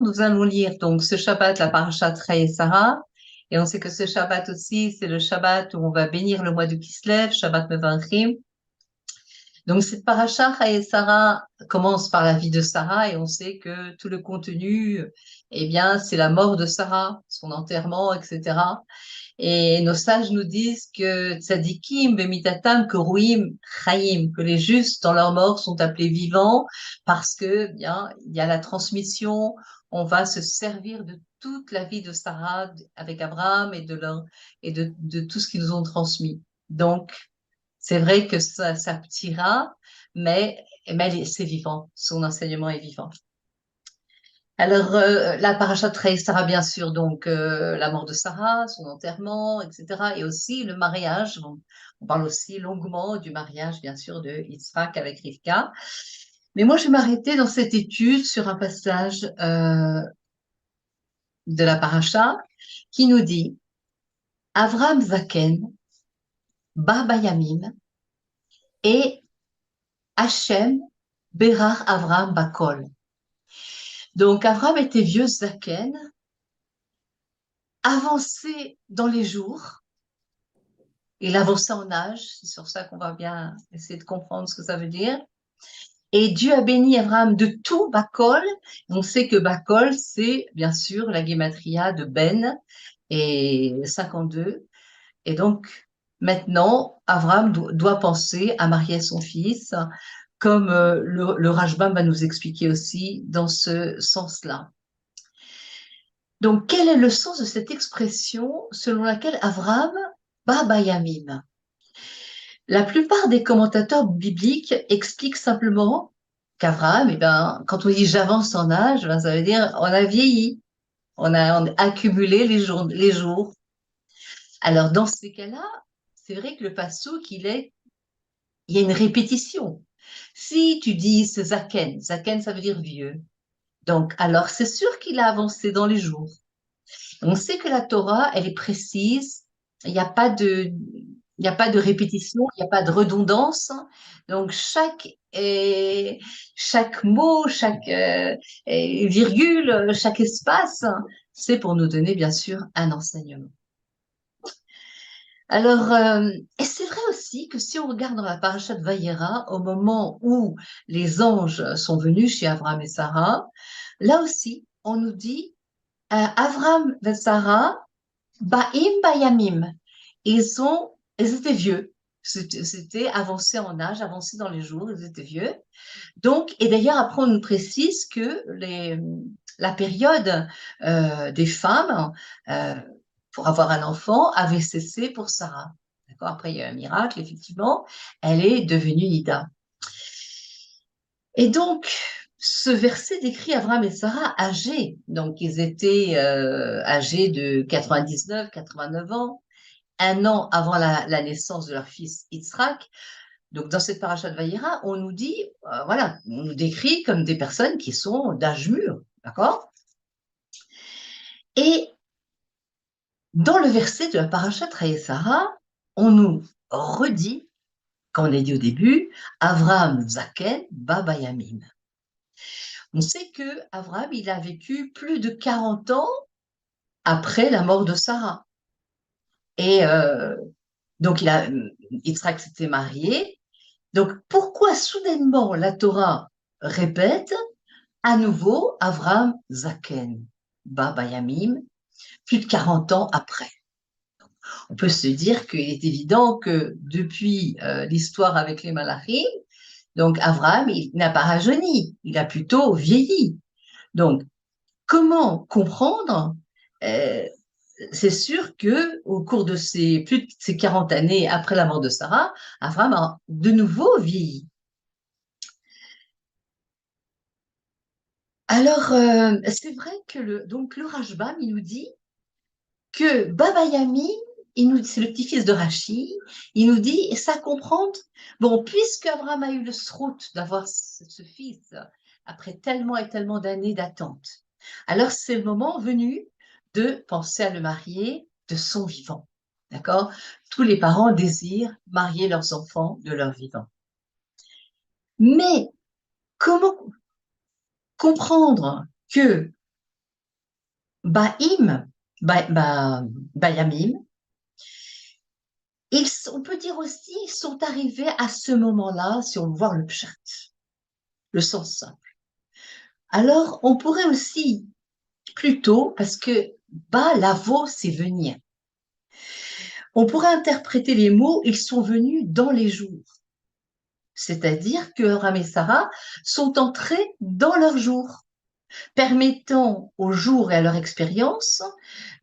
Nous allons lire donc ce Shabbat, la parashat Chayei Sarah, et on sait que ce Shabbat aussi, c'est le Shabbat où on va bénir le mois de Kislev, Shabbat Mevarchim. Donc cette parashat Chayei Sarah commence par la vie de Sarah et on sait que tout le contenu, eh bien, c'est la mort de Sarah, son enterrement, etc. Et nos sages nous disent que tzadikim, bemitatam, que ruim, chayim, que les justes dans leur mort sont appelés vivants parce que, bien, il y a la transmission, on va se servir de toute la vie de Sarah avec Abraham et de tout ce qu'ils nous ont transmis. Donc, c'est vrai que ça petira, mais c'est vivant, son enseignement est vivant. Alors, la parashat Chayei Sarah, bien sûr, donc la mort de Sarah, son enterrement, etc. Et aussi le mariage. On parle aussi longuement du mariage, bien sûr, de Yitzhak avec Rivka. Mais moi, je vais m'arrêter dans cette étude sur un passage de la paracha qui nous dit Avram Zaken, Baba Yamim et Hachem Berar Avram Bakol. Donc, Avram était vieux Zaken, avancé dans les jours. Il avançait en âge, c'est sur ça qu'on va bien essayer de comprendre ce que ça veut dire. Et Dieu a béni Abraham de tout Bakol. On sait que Bakol, c'est bien sûr la guématria de Ben et 52. Et donc, maintenant, Abraham doit penser à marier son fils, comme le Rajbam va nous expliquer aussi dans ce sens-là. Donc, quel est le sens de cette expression selon laquelle Abraham Baba Yamim? La plupart des commentateurs bibliques expliquent simplement qu'Abraham, eh ben, quand on dit j'avance en âge, ben, ça veut dire on a vieilli, on a accumulé les jours. Alors, dans ces cas-là, c'est vrai que le passouk, il y a une répétition. Si tu dis ce zaken, zaken, ça veut dire vieux. Donc, alors, c'est sûr qu'il a avancé dans les jours. On sait que la Torah, elle est précise. Il n'y a pas de, il n'y a pas de répétition, il n'y a pas de redondance. Donc, chaque mot, chaque virgule, chaque espace, c'est pour nous donner, bien sûr, un enseignement. Alors, et c'est vrai aussi que si on regarde dans la parashat Vayera, au moment où les anges sont venus chez Abraham et Sarah, là aussi, on nous dit, Abraham et Sarah, Ba'im Bayamim. Ils étaient vieux. C'était avancé en âge, avancé dans les jours, ils étaient vieux. Donc, et d'ailleurs, après, on nous précise que la période des femmes euh, pour avoir un enfant avait cessé pour Sarah. D'accord. Après, il y a eu un miracle, effectivement, elle est devenue Nida. Et donc, ce verset décrit Abraham et Sarah âgés. Donc, ils étaient âgés de 99, 89 ans, un an avant la naissance de leur fils Yitzhak. Donc, dans cette paracha de Vayera, on nous dit, voilà, on nous décrit comme des personnes qui sont d'âge mûr, d'accord? Et dans le verset de la paracha de Sarah, on nous redit, comme on a dit au début, Avraham Zaken Baba Yamim. On sait que Avraham, il a vécu plus de 40 ans après la mort de Sarah. Et donc, Yitzhak s'était marié. Donc, pourquoi soudainement la Torah répète à nouveau Avram Zaken, Baba Yamim, plus de 40 ans après? On peut se dire qu'il est évident que depuis l'histoire avec les Malachim, donc Avram, il n'a pas rajeuni, il a plutôt vieilli. Donc, comment comprendre euh, c'est sûr que au cours de plus de ces 40 années après la mort de Sarah, Avram a de nouveau vieilli. Alors, c'est vrai que donc le Rajbam, il nous dit que Baba Yami, c'est le petit-fils de Rachi, il nous dit, et ça comprendre, bon, puisque Abraham a eu le srout d'avoir ce fils après tellement et tellement d'années d'attente, alors c'est le moment venu de penser à le marier de son vivant. D'accord? Tous les parents désirent marier leurs enfants de leur vivant. Mais comment comprendre que Baïm, Bayamim, on peut dire aussi, ils sont arrivés à ce moment-là, si on veut voir le pshat, le sens simple. Alors, on pourrait aussi, plutôt, parce que lavo, c'est venir. On pourrait interpréter les mots, ils sont venus dans les jours. C'est-à-dire que Abraham et Sarah sont entrés dans leur jour, permettant aux jours et à leur expérience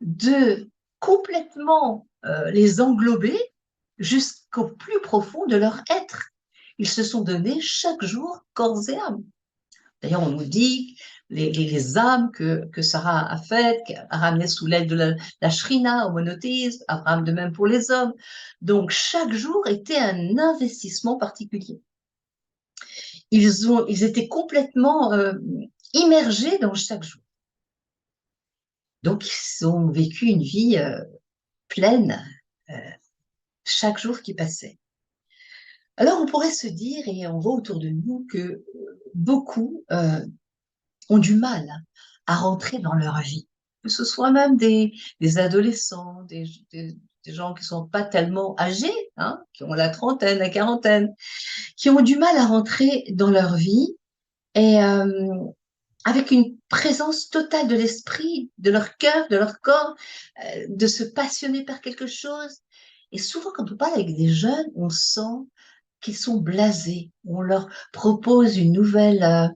de complètement les englober jusqu'au plus profond de leur être. Ils se sont donnés chaque jour corps et âme. D'ailleurs, on nous dit les âmes que Sarah a faites, qu'elle a ramenées sous l'aile de la Shrina, au monothéisme, Abraham de même pour les hommes. Donc, chaque jour était un investissement particulier. Ils étaient complètement immergés dans chaque jour. Donc, ils ont vécu une vie pleine euh, chaque jour qui passait. Alors, on pourrait se dire, et on voit autour de nous, que beaucoup ont du mal à rentrer dans leur vie. Que ce soit même des adolescents, des gens qui ne sont pas tellement âgés, hein, qui ont la trentaine, la quarantaine, qui ont du mal à rentrer dans leur vie et avec une présence totale de l'esprit, de leur cœur, de leur corps, de se passionner par quelque chose. Et souvent, quand on parle avec des jeunes, on sent qu'ils sont blasés. On leur propose une nouvelle,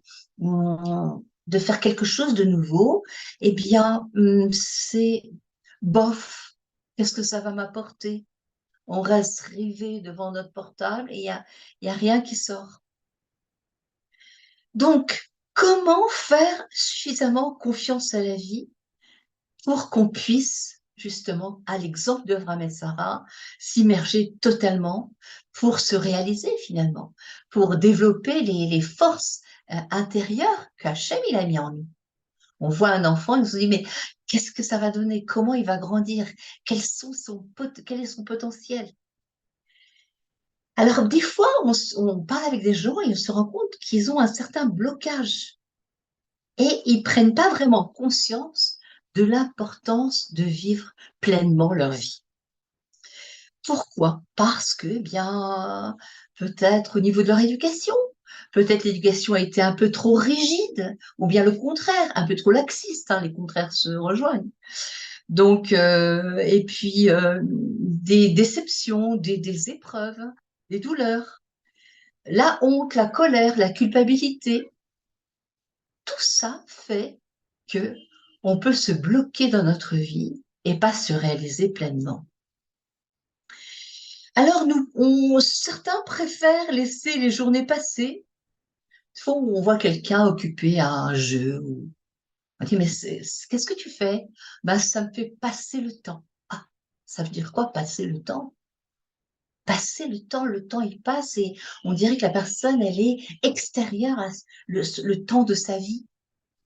de faire quelque chose de nouveau. Eh bien, c'est bof. Qu'est-ce que ça va m'apporter? On reste rivé devant notre portable et il y a rien qui sort. Donc, comment faire suffisamment confiance à la vie pour qu'on puisse, justement, à l'exemple d'Avraham et Sarah, s'immerger totalement pour se réaliser finalement, pour développer les forces intérieures qu'Hachem il a mis en nous. On voit un enfant, il se dit, mais qu'est-ce que ça va donner? Comment il va grandir? Quel est son potentiel? Alors, des fois, on parle avec des gens et on se rend compte qu'ils ont un certain blocage et ils prennent pas vraiment conscience de l'importance de vivre pleinement leur vie. Pourquoi? Parce que, eh bien, peut-être au niveau de leur éducation, peut-être l'éducation a été un peu trop rigide, ou bien le contraire, un peu trop laxiste, hein, les contraires se rejoignent. Donc, et puis des déceptions, des épreuves, des douleurs, la honte, la colère, la culpabilité, tout ça fait que on peut se bloquer dans notre vie et pas se réaliser pleinement. Alors, certains préfèrent laisser les journées passer. Fois où on voit quelqu'un occupé à un jeu, on dit, mais qu'est-ce que tu fais? Ben, ça me fait passer le temps. Ah, ça veut dire quoi, passer le temps? Passer le temps il passe et on dirait que la personne, elle est extérieure à le temps de sa vie.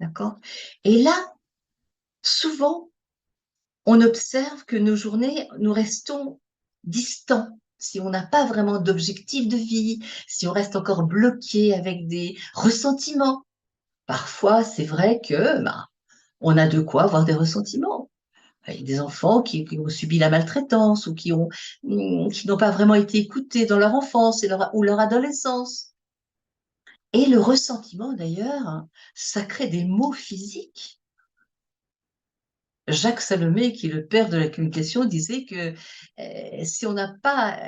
D'accord? Et là, souvent, on observe que nos journées, nous restons distants. Si on n'a pas vraiment d'objectif de vie, si on reste encore bloqué avec des ressentiments, parfois c'est vrai que on a de quoi avoir des ressentiments. Il y a des enfants qui ont subi la maltraitance ou qui n'ont pas vraiment été écoutés dans leur enfance ou leur adolescence. Et le ressentiment d'ailleurs, ça crée des maux physiques. Jacques Salomé, qui est le père de la communication, disait que si on n'a pas,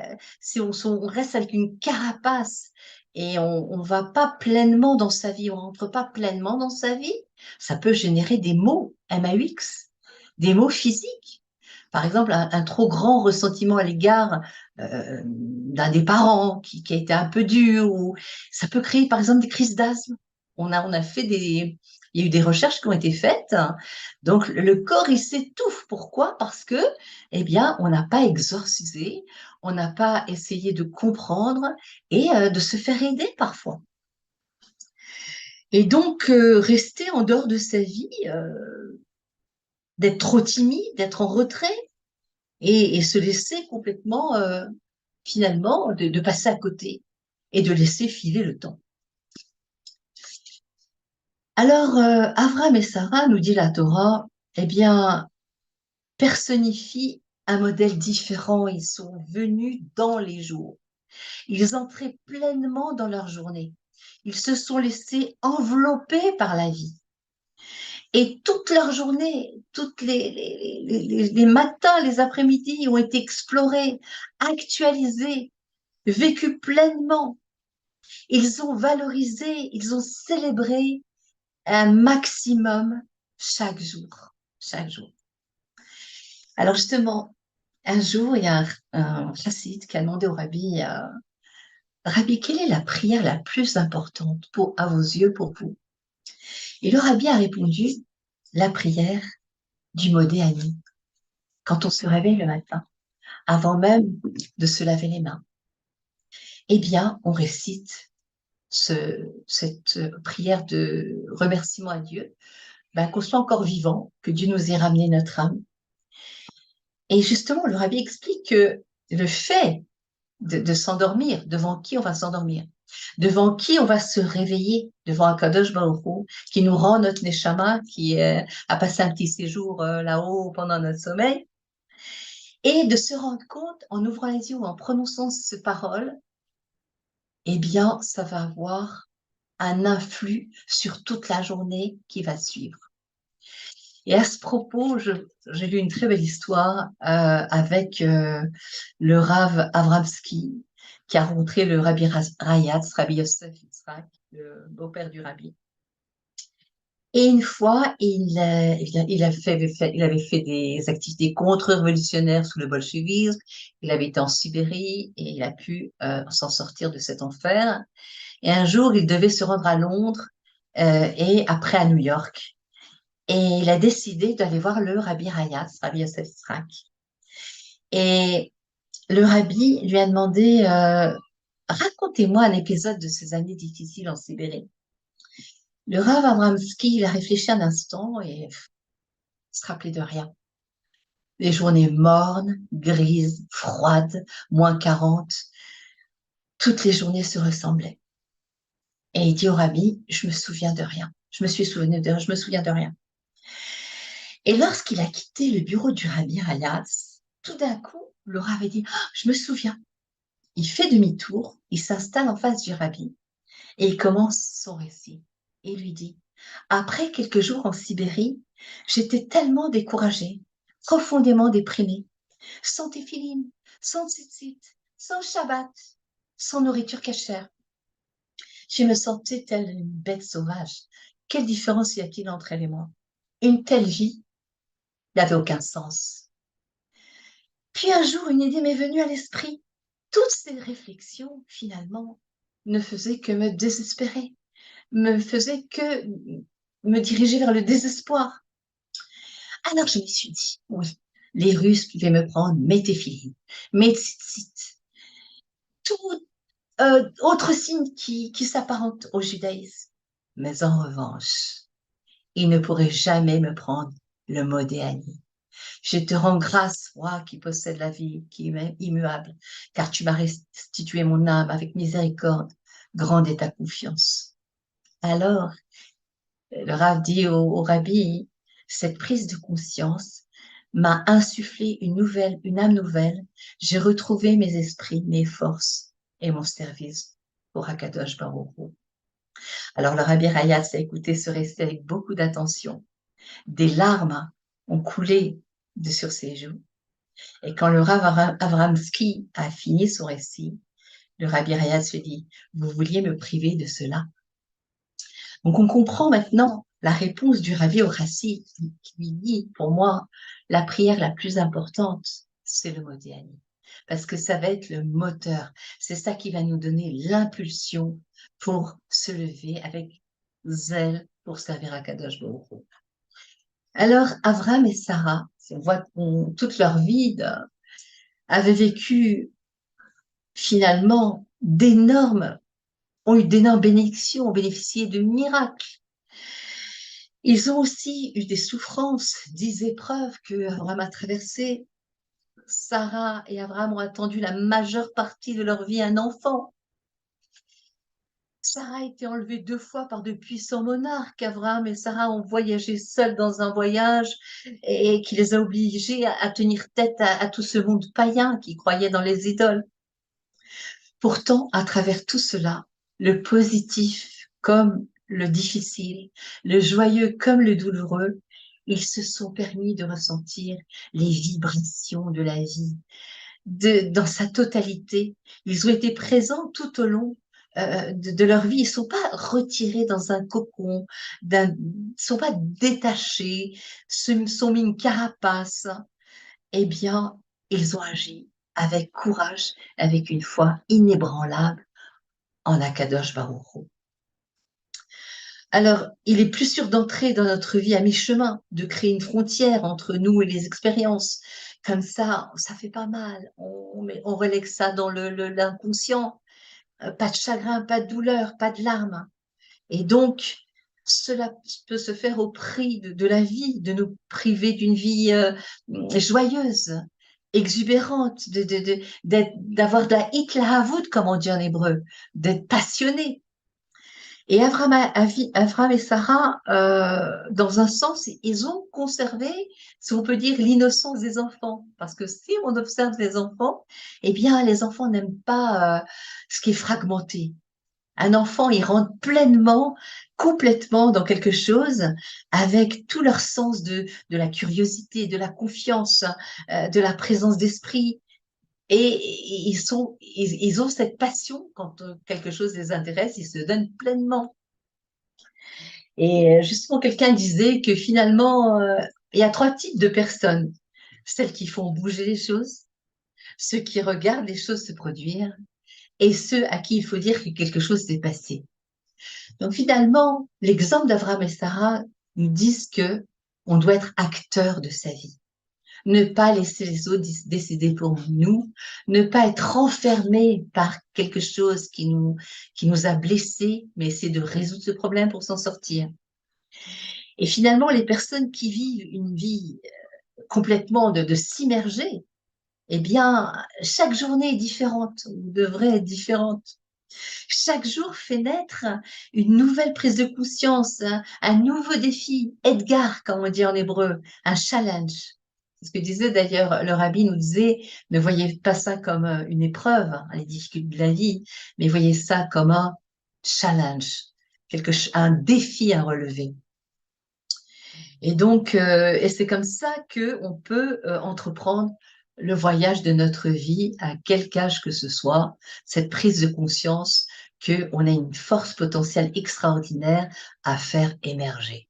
si on reste avec une carapace et on va pas pleinement dans sa vie, on rentre pas pleinement dans sa vie, ça peut générer des maux, MAUX, des maux physiques. Par exemple, un trop grand ressentiment à l'égard d'un des parents qui a été un peu dur, ou ça peut créer par exemple des crises d'asthme. On a fait il y a eu des recherches qui ont été faites. Donc le corps il s'étouffe. Pourquoi? Parce que, eh bien, on n'a pas exorcisé, on n'a pas essayé de comprendre et de se faire aider parfois. Et donc rester en dehors de sa vie, d'être trop timide, d'être en retrait et se laisser complètement finalement de passer à côté et de laisser filer le temps. Alors, Avram et Sarah, nous dit la Torah, eh bien, personnifient un modèle différent. Ils sont venus dans les jours. Ils entraient pleinement dans leur journée. Ils se sont laissés envelopper par la vie. Et toute leur journée, toutes les matins, les après-midi ont été explorés, actualisés, vécus pleinement. Ils ont valorisé, ils ont célébré un maximum chaque jour, chaque jour. Alors justement, un jour, il y a un chassidie qui a demandé au rabbi, Rabbi, quelle est la prière la plus importante à vos yeux, pour vous? Et le rabbi a répondu, la prière du Modéani, quand on se réveille le matin, avant même de se laver les mains. Eh bien, on récite cette prière de remerciement à Dieu, qu'on soit encore vivant, que Dieu nous ait ramené notre âme. Et justement, le rabbi explique que le fait de s'endormir, devant qui on va s'endormir, devant qui on va se réveiller, devant Akadosh Baruch Hu, qui nous rend notre neshama, qui a passé un petit séjour là-haut pendant notre sommeil, et de se rendre compte, en ouvrant les yeux ou en prononçant ces paroles, eh bien, ça va avoir un influx sur toute la journée qui va suivre. Et à ce propos, j'ai lu une très belle histoire avec le Rav Avramsky, qui a rencontré le Rabbi Rayatz, Rabbi Yosef Yitzhak, le beau-père du Rabbi. Et une fois, il avait fait des activités contre-révolutionnaires sous le bolchevisme. Il avait été en Sibérie et il a pu s'en sortir de cet enfer. Et un jour, il devait se rendre à Londres et après à New York. Et il a décidé d'aller voir le Rabbi Rayatz, Rabbi Yosef Yitzhak. Et le Rabbi lui a demandé, racontez-moi un épisode de ces années difficiles en Sibérie. Le Rav Avramsky, il a réfléchi un instant et il se rappelait de rien. Les journées mornes, grises, froides, -40, toutes les journées se ressemblaient. Et il dit au Rabbi, je me souviens de rien. Je me souviens de rien. Et lorsqu'il a quitté le bureau du Rabbi Rayatz, tout d'un coup, le Rav a dit, oh, je me souviens. Il fait demi-tour, il s'installe en face du Rabbi et il commence son récit. Et il lui dit, après quelques jours en Sibérie, j'étais tellement découragée, profondément déprimée, sans téphilin, sans tzitzit, sans Shabbat, sans nourriture cachère. Je me sentais telle une bête sauvage. Quelle différence y a-t-il entre elle et moi? Une telle vie n'avait aucun sens. Puis un jour, une idée m'est venue à l'esprit. Toutes ces réflexions, finalement, ne faisaient que me désespérer, me faisaient que me diriger vers le désespoir. Alors je me suis dit, oui, les Russes pouvaient me prendre mes téphilines, mes tzitzit, tout autre signe qui s'apparente au judaïsme. Mais en revanche, ils ne pourraient jamais me prendre le Modéani. Je te rends grâce, roi qui possède la vie, qui est immuable, car tu m'as restitué mon âme avec miséricorde. Grande est ta confiance. Alors, le Rav dit au Rabbi, cette prise de conscience m'a insufflé une âme nouvelle. J'ai retrouvé mes esprits, mes forces et mon service pour Akadosh Baruch Hu. Alors, le Rabbi Rayatz a écouté ce récit avec beaucoup d'attention. Des larmes ont coulé sur ses joues. Et quand le Rav Avramsky a fini son récit, le Rabbi Rayatz lui dit, vous vouliez me priver de cela. Donc on comprend maintenant la réponse du Rabbi au Rassi qui lui dit, pour moi, la prière la plus importante, c'est le Modéani. Parce que ça va être le moteur. C'est ça qui va nous donner l'impulsion pour se lever avec zèle pour servir à Kadosh Baruch Hu. Alors, Avram et Sarah, on voit toute leur vie avaient vécu finalement ont eu d'énormes bénédictions, ont bénéficié de miracles. Ils ont aussi eu des souffrances, 10 épreuves que Abraham a traversées. Sarah et Abraham ont attendu la majeure partie de leur vie un enfant. Sarah a été enlevée 2 fois par de puissants monarques. Abraham et Sarah ont voyagé seuls dans un voyage et qui les a obligés à tenir tête à tout ce monde païen qui croyait dans les idoles. Pourtant, à travers tout cela, le positif comme le difficile, le joyeux comme le douloureux, ils se sont permis de ressentir les vibrations de la vie dans sa totalité. Ils ont été présents tout au long de leur vie. Ils ne sont pas retirés dans un cocon, ils ne sont pas détachés, se sont mis une carapace. Eh bien, ils ont agi avec courage, avec une foi inébranlable en Akadosh Baruch Hu. Alors, il est plus sûr d'entrer dans notre vie à mi-chemin, de créer une frontière entre nous et les expériences. Comme ça fait pas mal. On relègue ça dans l'inconscient. Pas de chagrin, pas de douleur, pas de larmes. Et donc, cela peut se faire au prix de la vie, de nous priver d'une vie joyeuse, exubérante, d'avoir de la hitlahavut, comme on dit en hébreu, d'être passionné. Et Avram et Sarah, dans un sens, ils ont conservé, si on peut dire, l'innocence des enfants. Parce que si on observe les enfants, eh bien, les enfants n'aiment pas ce qui est fragmenté. Un enfant, il rentre pleinement, complètement dans quelque chose avec tout leur sens de la curiosité, de la confiance, de la présence d'esprit. Et ils ont cette passion quand quelque chose les intéresse, ils se donnent pleinement. Et justement, quelqu'un disait que finalement, il y a 3 types de personnes. Celles qui font bouger les choses, ceux qui regardent les choses se produire, et ceux à qui il faut dire que quelque chose s'est passé. Donc finalement, l'exemple d'Abraham et Sarah nous disent que on doit être acteur de sa vie. Ne pas laisser les autres décider pour nous, ne pas être enfermé par quelque chose qui nous a blessés, mais essayer de résoudre ce problème pour s'en sortir. Et finalement, les personnes qui vivent une vie complètement de s'immerger, eh bien, chaque journée est différente, ou devrait être différente. Chaque jour fait naître une nouvelle prise de conscience, un nouveau défi, Edgar, comme on dit en hébreu, un challenge. C'est ce que disait d'ailleurs le rabbi, nous disait, ne voyez pas ça comme une épreuve, les difficultés de la vie, mais voyez ça comme un challenge, un défi à relever. Et donc, et c'est comme ça qu'on peut entreprendre le voyage de notre vie à quelque âge que ce soit, cette prise de conscience qu'on a une force potentielle extraordinaire à faire émerger.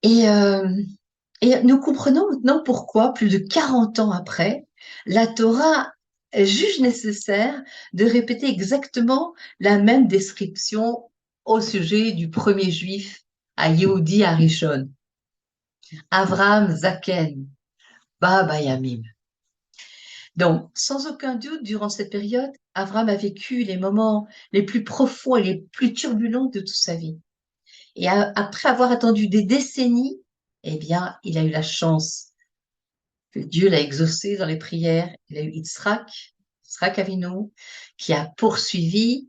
Et nous comprenons maintenant pourquoi, plus de 40 ans après, la Torah juge nécessaire de répéter exactement la même description au sujet du premier juif à Yehudi Harishon, Avraham Zaken, Baba Yamim. Donc, sans aucun doute, durant cette période, Avraham a vécu les moments les plus profonds et les plus turbulents de toute sa vie. Et après avoir attendu des décennies, eh bien, il a eu la chance que Dieu l'a exaucé dans les prières. Il a eu Yitzhak Avinu, qui a poursuivi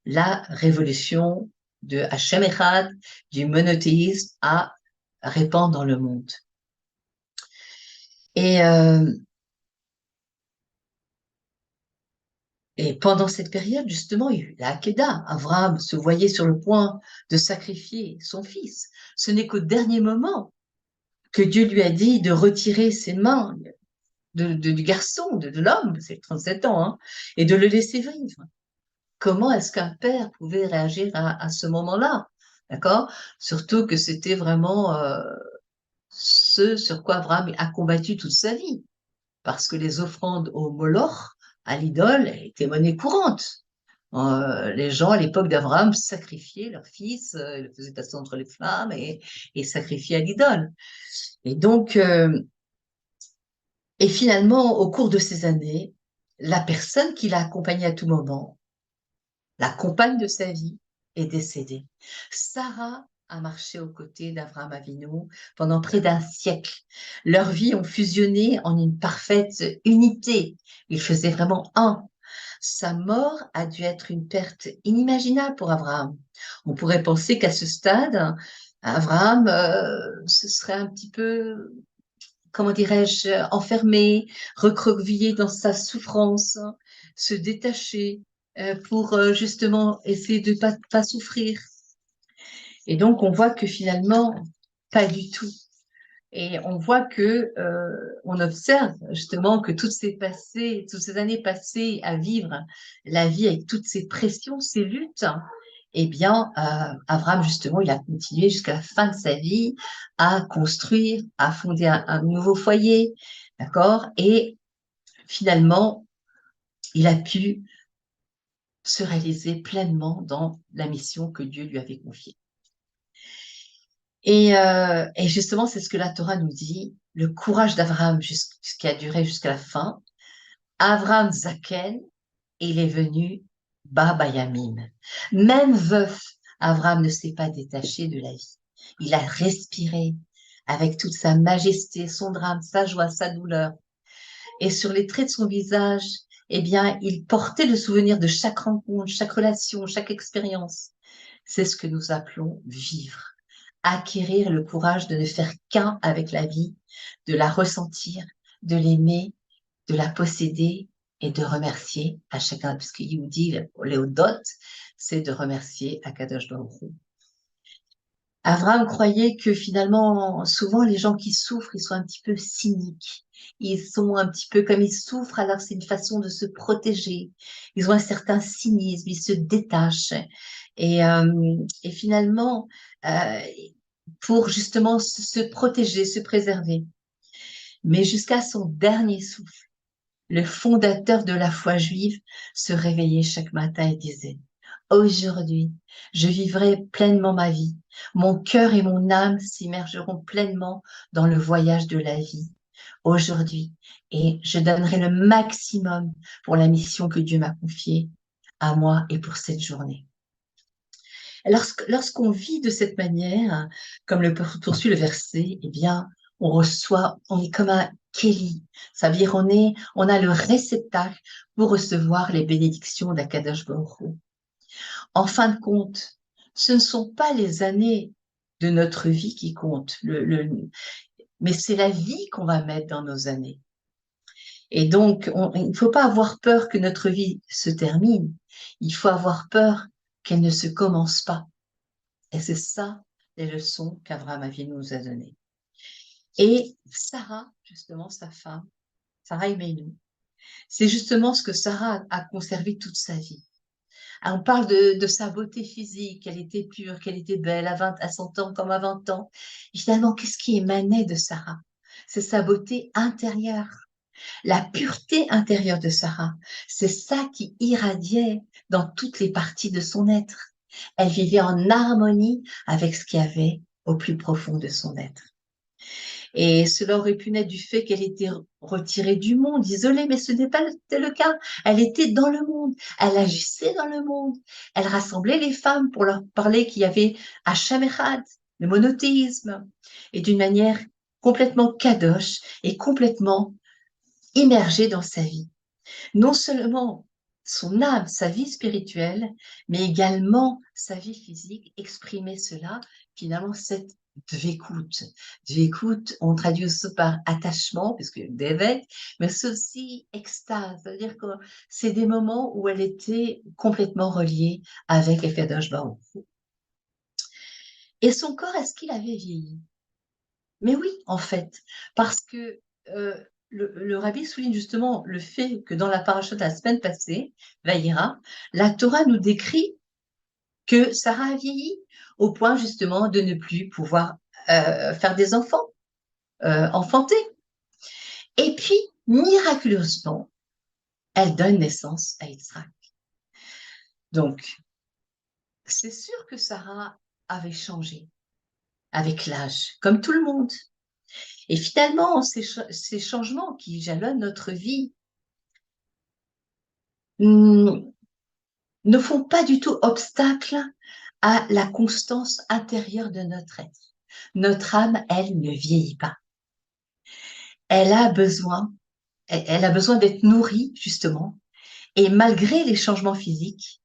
la révolution de Hashem Echad, du monothéisme à répandre dans le monde. Et pendant cette période, justement, il y a eu la Hakeda. Abraham se voyait sur le point de sacrifier son fils. Ce n'est qu'au dernier moment que Dieu lui a dit de retirer ses mains du garçon, de l'homme, c'est 37 ans, hein, et de le laisser vivre. Comment est-ce qu'un père pouvait réagir à ce moment-là? D'accord? Surtout que c'était vraiment ce sur quoi Abraham a combattu toute sa vie. Parce que les offrandes au Moloch, à l'idole, étaient monnaie courante. Les gens, à l'époque d'Abraham, sacrifiaient leur fils, ils le faisaient passer entre les flammes et sacrifiaient à l'idole. Et donc, et finalement, au cours de ces années, la personne qui l'a accompagné à tout moment, la compagne de sa vie, est décédée. Sarah a marché aux côtés d'Abraham Avinu pendant près d'un siècle. Leurs vies ont fusionné en une parfaite unité. Ils faisaient vraiment un. Sa mort a dû être une perte inimaginable pour Abraham. On pourrait penser qu'à ce stade, Abraham se serait un petit peu, comment dirais-je, enfermé, recroquevillé dans sa souffrance, se détacher pour justement essayer de ne pas souffrir. Et donc, on voit que finalement, pas du tout. Et on voit que, on observe justement que toutes ces années passées à vivre la vie avec toutes ces pressions, ces luttes, eh bien, Abraham, justement, il a continué jusqu'à la fin de sa vie à construire, à fonder un nouveau foyer, d'accord? Et finalement, il a pu se réaliser pleinement dans la mission que Dieu lui avait confiée. Et justement, c'est ce que la Torah nous dit, le courage d'Abraham qui a duré jusqu'à la fin. Abraham Zaken, il est venu Baba Yamim. Même veuf, Abraham ne s'est pas détaché de la vie. Il a respiré avec toute sa majesté, son drame, sa joie, sa douleur. Et sur les traits de son visage, eh bien, il portait le souvenir de chaque rencontre, chaque relation, chaque expérience. C'est ce que nous appelons vivre. Acquérir le courage de ne faire qu'un avec la vie, de la ressentir, de l'aimer, de la posséder et de remercier à chacun, puisque Yehudi, Léodot, c'est de remercier Akadosh Baruch Hu. Abraham croyait que finalement, souvent les gens qui souffrent, ils sont un petit peu cyniques. Ils sont un petit peu comme ils souffrent, alors c'est une façon de se protéger. Ils ont un certain cynisme, ils se détachent. Et finalement, euh, pour justement se protéger, se préserver. Mais jusqu'à son dernier souffle, le fondateur de la foi juive se réveillait chaque matin et disait: aujourd'hui, je vivrai pleinement ma vie. Mon cœur et mon âme s'immergeront pleinement dans le voyage de la vie aujourd'hui, et je donnerai le maximum pour la mission que Dieu m'a confiée à moi et pour cette journée. Lorsqu'on vit de cette manière, comme le poursuit le verset, eh bien, on est comme un Kéli. Ça veut dire on a le réceptacle pour recevoir les bénédictions d'Akadosh Baruch Hu. En fin de compte, ce ne sont pas les années de notre vie qui comptent, mais c'est la vie qu'on va mettre dans nos années. Et donc, il ne faut pas avoir peur que notre vie se termine. Il faut avoir peur qu'elle ne se commence pas. Et c'est ça les leçons qu'Abraham Avinu nous a données. Et Sarah, justement, sa femme, Sarah Imenu, c'est justement ce que Sarah a conservé toute sa vie. On parle de sa beauté physique, qu'elle était pure, qu'elle était belle à 100 ans comme à 20 ans. Et finalement, qu'est-ce qui émanait de Sarah? C'est sa beauté intérieure, la pureté intérieure de Sarah. C'est ça qui irradiait dans toutes les parties de son être. Elle vivait en harmonie avec ce qu'il y avait au plus profond de son être. Et cela aurait pu naître du fait qu'elle était retirée du monde, isolée, mais ce n'est pas le cas. Elle était dans le monde, elle agissait dans le monde, elle rassemblait les femmes pour leur parler qu'il y avait Hachem Echad, le monothéisme, et d'une manière complètement kadosh et complètement immergée dans sa vie. Non seulement son âme, sa vie spirituelle, mais également sa vie physique exprimait cela, finalement, cette dvécoute. Dvécoute, on traduit aussi par attachement, puisque d'éveil, mais c'est aussi extase, c'est-à-dire que c'est des moments où elle était complètement reliée avec Akadosh Baruch Hu. Et son corps, est-ce qu'il avait vieilli? Mais oui, en fait, parce que le rabbi souligne justement le fait que dans la paracha de la semaine passée, Vaïra, la Torah nous décrit que Sarah a vieilli au point justement de ne plus pouvoir faire des enfants, enfanter. Et puis, miraculeusement, elle donne naissance à Yitzhak. Donc, c'est sûr que Sarah avait changé avec l'âge, comme tout le monde. Et finalement, ces changements qui jalonnent notre vie ne font pas du tout obstacle à la constance intérieure de notre être. Notre âme, elle, ne vieillit pas. Elle a besoin d'être nourrie, justement, Et malgré les changements physiques,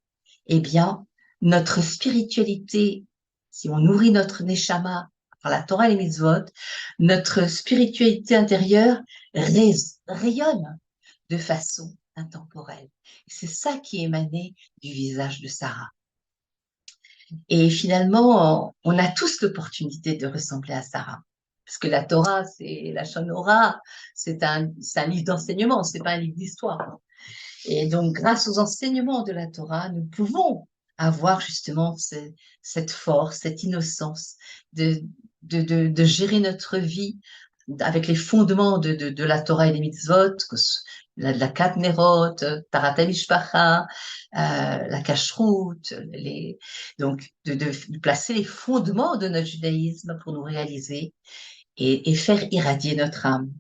eh bien, notre spiritualité, si on nourrit notre neshama par la Torah et les mitzvot, notre spiritualité intérieure rayonne de façon intemporelle. C'est ça qui émanait du visage de Sarah. Et finalement, on a tous l'opportunité de ressembler à Sarah. Parce que la Torah, c'est la Shonora, c'est un livre d'enseignement, c'est pas un livre d'histoire. Et donc, grâce aux enseignements de la Torah, nous pouvons avoir justement cette force, cette innocence de gérer notre vie avec les fondements de la Torah et des mitzvot, la Kat Nerot, Tarat HaMishpacha, la Kashrut, donc de placer les fondements de notre judaïsme pour nous réaliser et faire irradier notre âme.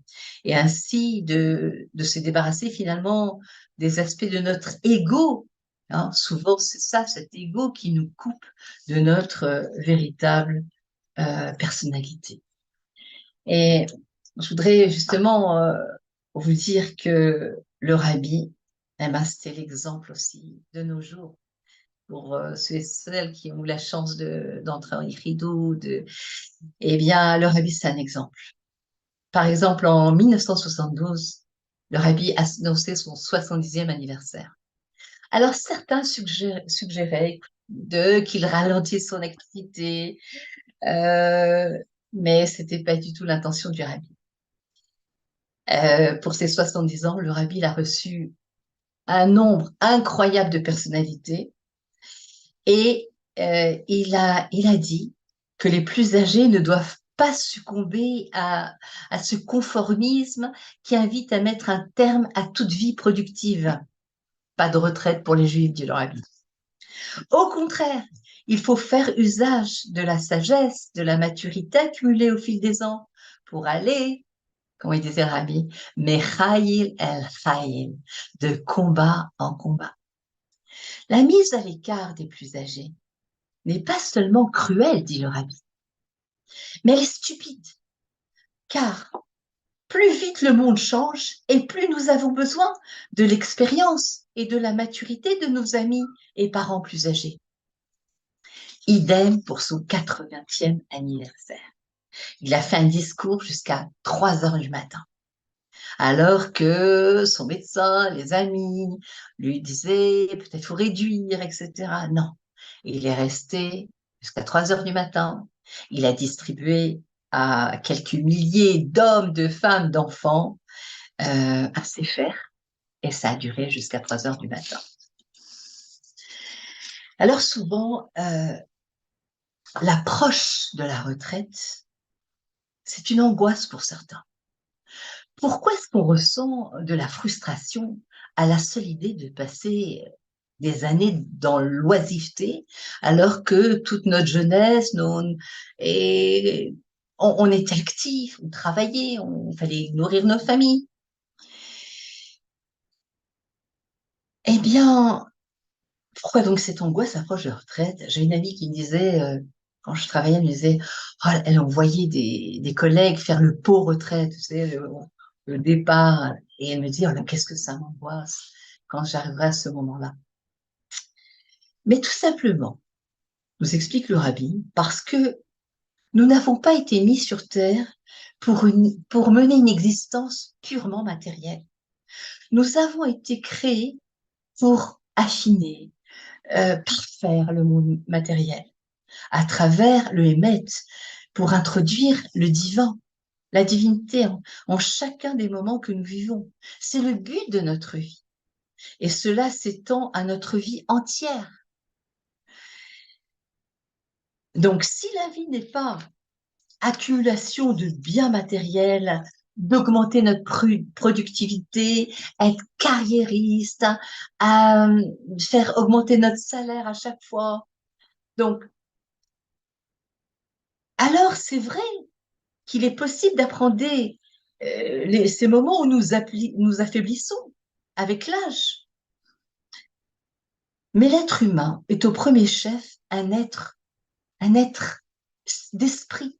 Et ainsi de se débarrasser finalement des aspects de notre ego. Hein. Souvent, c'est ça, cet ego qui nous coupe de notre véritable personnalité. Et je voudrais justement vous dire que le rabbi, eh ben, c'était l'exemple aussi de nos jours pour ceux et celles qui ont eu la chance d'entrer en Ichidou. Eh bien, le rabbi, c'est un exemple. Par exemple, en 1972, le rabbi a annoncé son 70e anniversaire. Alors, certains suggéraient qu'il ralentisse son activité, mais ce n'était pas du tout l'intention du rabbi. Pour ses 70 ans, le rabbi a reçu un nombre incroyable de personnalités et il a dit que les plus âgés ne doivent pas succomber à ce conformisme qui invite à mettre un terme à toute vie productive. Pas de retraite pour les Juifs, dit le rabbi. Au contraire, il faut faire usage de la sagesse, de la maturité accumulée au fil des ans pour aller, comme il disait le rabbi, Mechaïl el Chaïl, de combat en combat. La mise à l'écart des plus âgés n'est pas seulement cruelle, dit le rabbi, mais elle est stupide, car plus vite le monde change et plus nous avons besoin de l'expérience et de la maturité de nos amis et parents plus âgés. Idem pour son 80e anniversaire. Il a fait un discours jusqu'à 3 heures du matin, alors que son médecin, les amis lui disaient peut-être faut réduire, etc. Non, il est resté jusqu'à 3 heures du matin. Il a distribué à quelques milliers d'hommes, de femmes, d'enfants un sefer et ça a duré jusqu'à 3 heures du matin. Alors souvent, l'approche de la retraite, c'est une angoisse pour certains. Pourquoi est-ce qu'on ressent de la frustration à la seule idée de passer des années dans l'oisiveté, alors que toute notre jeunesse, on était actifs, on travaillait, on fallait nourrir nos familles. Eh bien, pourquoi donc cette angoisse approche de la retraite? J'ai une amie qui me disait, quand je travaillais, elle me disait, oh, elle envoyait des collègues faire le pot retraite, tu sais, le départ, et elle me dit, oh là, qu'est-ce que ça m'angoisse quand j'arriverai à ce moment-là. Mais tout simplement, nous explique le rabbi, parce que nous n'avons pas été mis sur terre pour mener une existence purement matérielle. Nous avons été créés pour affiner, parfaire le monde matériel à travers le Hémet, pour introduire le divin, la divinité en chacun des moments que nous vivons. C'est le but de notre vie. Et cela s'étend à notre vie entière. Donc, si la vie n'est pas accumulation de biens matériels, d'augmenter notre productivité, être carriériste, faire augmenter notre salaire à chaque fois. Donc, alors c'est vrai qu'il est possible d'apprendre ces moments où nous affaiblissons avec l'âge. Mais l'être humain est au premier chef un être d'esprit,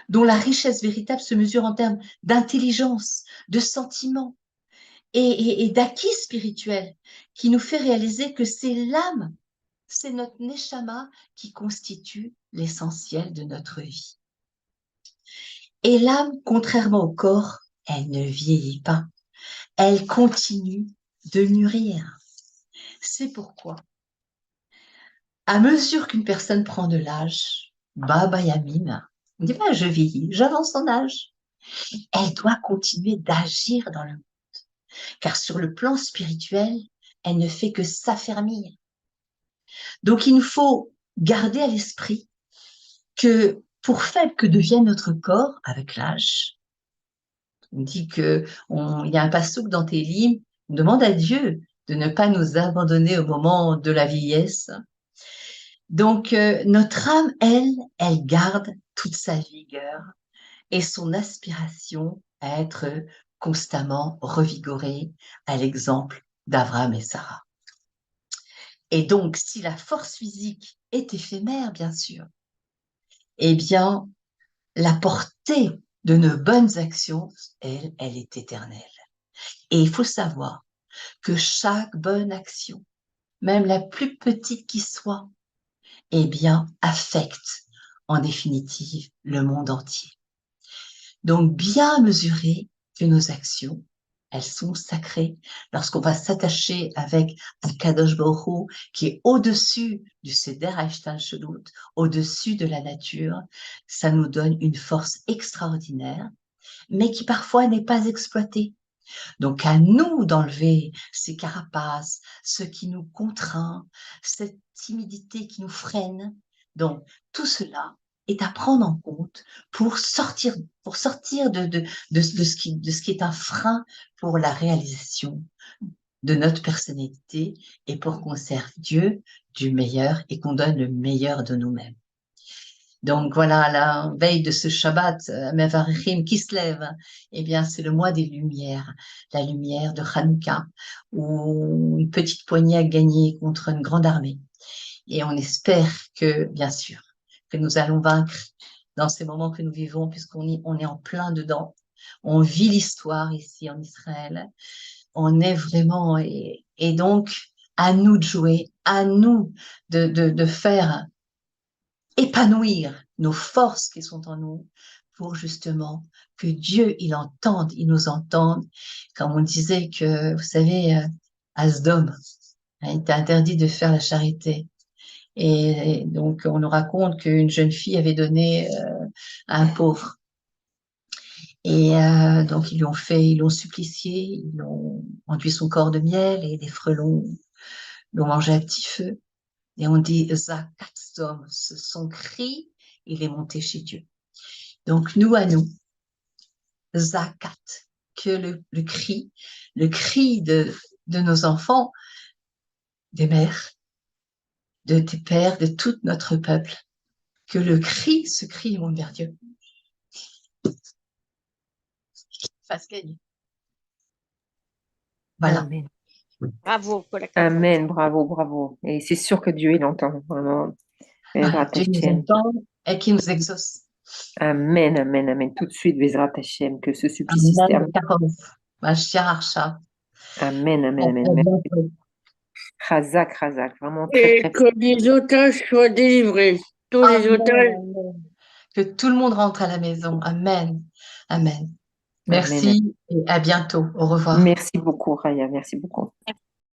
dont la richesse véritable se mesure en termes d'intelligence, de sentiments. et d'acquis spirituel qui nous fait réaliser que c'est l'âme, c'est notre neshama qui constitue l'essentiel de notre vie. Et l'âme, contrairement au corps, elle ne vieillit pas. Elle continue de mûrir. C'est pourquoi, à mesure qu'une personne prend de l'âge, Baba Yamina, on dit pas je vieillis, j'avance en âge. Elle doit continuer d'agir dans le monde, car sur le plan spirituel, elle ne fait que s'affermir. Donc il nous faut garder à l'esprit que pour faible que devienne notre corps avec l'âge, on dit il y a un passouk dans Télim, on demande à Dieu de ne pas nous abandonner au moment de la vieillesse. Donc notre âme, elle garde toute sa vigueur et son aspiration à être constamment revigorée à l'exemple d'Abraham et Sarah. Et donc, si la force physique est éphémère, bien sûr, eh bien, la portée de nos bonnes actions, elle est éternelle. Et il faut savoir que chaque bonne action, même la plus petite qui soit, eh bien, affecte en définitive le monde entier. Donc, bien mesurer que nos actions, elles sont sacrées. Lorsqu'on va s'attacher avec un Kadosh Baruch Hu qui est au-dessus du Seder Hashtalshelut, au-dessus de la nature, ça nous donne une force extraordinaire, mais qui parfois n'est pas exploitée. Donc, à nous d'enlever ces carapaces, ce qui nous contraint, cette timidité qui nous freine. Donc, tout cela est à prendre en compte pour sortir de ce qui est un frein pour la réalisation de notre personnalité et pour qu'on serve Dieu du meilleur et qu'on donne le meilleur de nous-mêmes. Donc voilà, à la veille de ce Shabbat, Mevarechim qui se lève, eh bien c'est le mois des lumières, la lumière de Hanouka, où une petite poignée a gagné contre une grande armée. Et on espère que, bien sûr, que nous allons vaincre dans ces moments que nous vivons, on est en plein dedans. On vit l'histoire ici en Israël. On est vraiment, et donc, à nous de jouer, à nous de faire épanouir nos forces qui sont en nous pour justement que Dieu, il nous entende. Comme on disait que, vous savez, à Sdom, il était interdit de faire la charité. Et donc, on nous raconte qu'une jeune fille avait donné à un pauvre. Et donc, ils l'ont supplicié, ils l'ont enduit son corps de miel et des frelons l'ont mangé à petit feu. Et on dit, Zakat Sdom, son cri, il est monté chez Dieu. Donc, nous à nous, Zakat, que le cri de nos enfants, des mères, de tes pères, de tout notre peuple, que ce cri monte vers Dieu. Fasse gagner. Voilà. Amen. Bravo, Amen, bravo, bravo. Et c'est sûr que Dieu, il entend, vraiment. Voilà, Dieu nous entend et qui nous exauce. Amen, amen, amen. Tout de suite, Bezrat Hashem, que ce supplice se termine. Amen, amen, amen. Merci. Razak, Razak, vraiment très, et très. que les otages soient délivrés. Tous les otages. Amen. Que tout le monde rentre à la maison. Amen. Amen. Amen. Merci et à bientôt. Au revoir. Merci beaucoup, Raya, merci beaucoup.